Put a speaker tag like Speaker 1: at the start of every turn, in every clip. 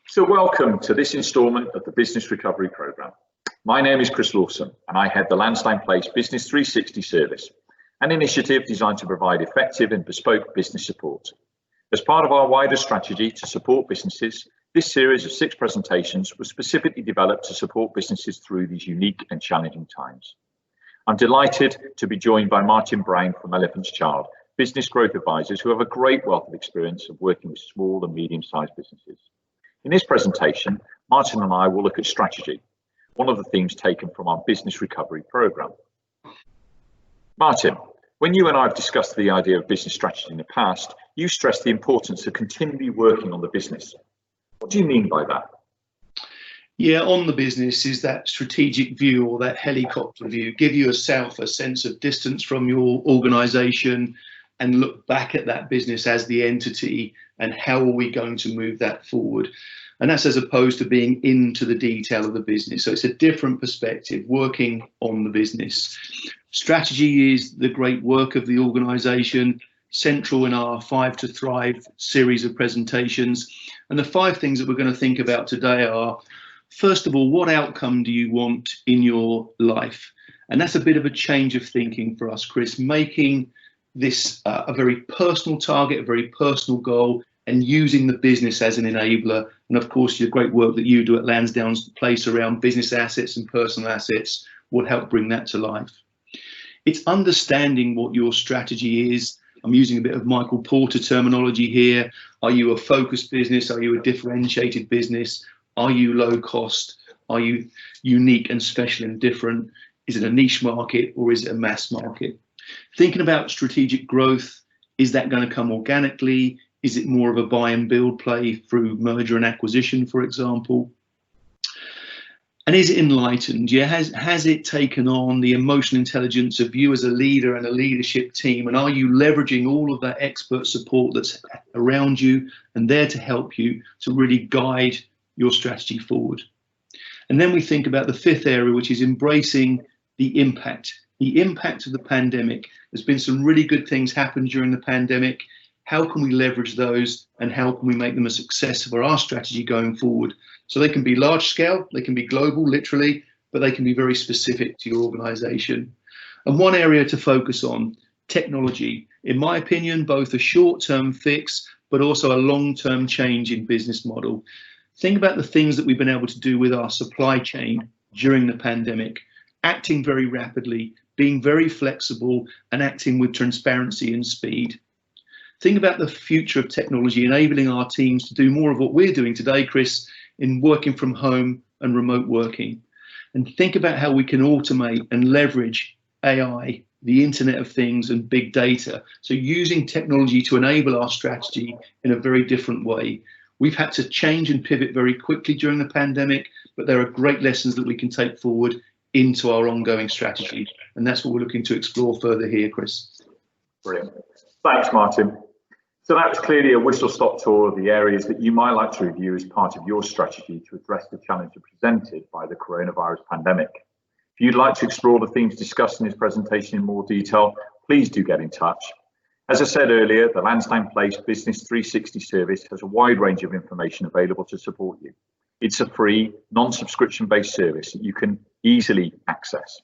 Speaker 1: So welcome to this instalment of the Business Recovery Programme. My name is Chris Lawson and I head the Lansdowne Place Business 360 service, an initiative designed to provide effective and bespoke business support. As part of our wider strategy to support businesses, this series of 6 presentations was specifically developed to support businesses through these unique and challenging times. I'm delighted to be joined by Martin Brown from Elephant's Child, business growth advisors who have a great wealth of experience of working with small and medium-sized businesses. In this presentation, Martin and I will look at strategy, one of the themes taken from our Business Recovery Programme. Martin, when you and I have discussed the idea of business strategy in the past, you stressed the importance of continually working on the business. What do you mean by that?
Speaker 2: Yeah, on the business is that strategic view or that helicopter view, give yourself a sense of distance from your organisation and look back at that business as the entity and how are we going to move that forward. And that's as opposed to being into the detail of the business. So it's a different perspective, working on the business. Strategy is the great work of the organisation, central in our 5 to Thrive series of presentations. And the 5 things that we're going to think about today are, first of all, what outcome do you want in your life? And that's a bit of a change of thinking for us, Chris, making this a very personal target, a very personal goal, and using the business as an enabler. And of course, your great work that you do at Lansdowne Place around business assets and personal assets will help bring that to life. It's understanding what your strategy is. I'm using a bit of Michael Porter terminology here. Are you a focused business? Are you a differentiated business? Are you low cost? Are you unique and special and different? Is it a niche market or is it a mass market? Thinking about strategic growth, is that going to come organically? Is it more of a buy and build play through merger and acquisition, for example? And is it enlightened? Yeah, has it taken on the emotional intelligence of you as a leader and a leadership team? And are you leveraging all of that expert support that's around you and there to help you to really guide your strategy forward? And then we think about the 5th area, which is embracing the impact of the pandemic. There's been some really good things happen during the pandemic. How can we leverage those and how can we make them a success for our strategy going forward? So they can be large scale, they can be global, literally, but they can be very specific to your organization. And one area to focus on, technology. In my opinion, both a short-term fix, but also a long-term change in business model. Think about the things that we've been able to do with our supply chain during the pandemic, acting very rapidly, being very flexible and acting with transparency and speed. Think about the future of technology, enabling our teams to do more of what we're doing today, Chris, in working from home and remote working. And think about how we can automate and leverage AI, the Internet of Things and big data. So using technology to enable our strategy in a very different way. We've had to change and pivot very quickly during the pandemic, but there are great lessons that we can take forward into our ongoing strategy. And that's what we're looking to explore further here, Chris.
Speaker 1: Brilliant. Thanks, Martin. So that was clearly a whistle-stop tour of the areas that you might like to review as part of your strategy to address the challenges presented by the coronavirus pandemic. If you'd like to explore the themes discussed in this presentation in more detail, please do get in touch. As I said earlier, the Lansdowne Place Business 360 service has a wide range of information available to support you. It's a free, non-subscription based service that you can easily access.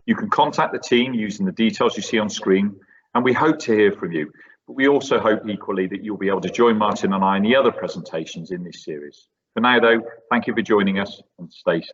Speaker 1: You can contact the team using the details you see on screen, and we hope to hear from you. But we also hope equally that you'll be able to join Martin and I in the other presentations in this series. For now, though, thank you for joining us and stay safe.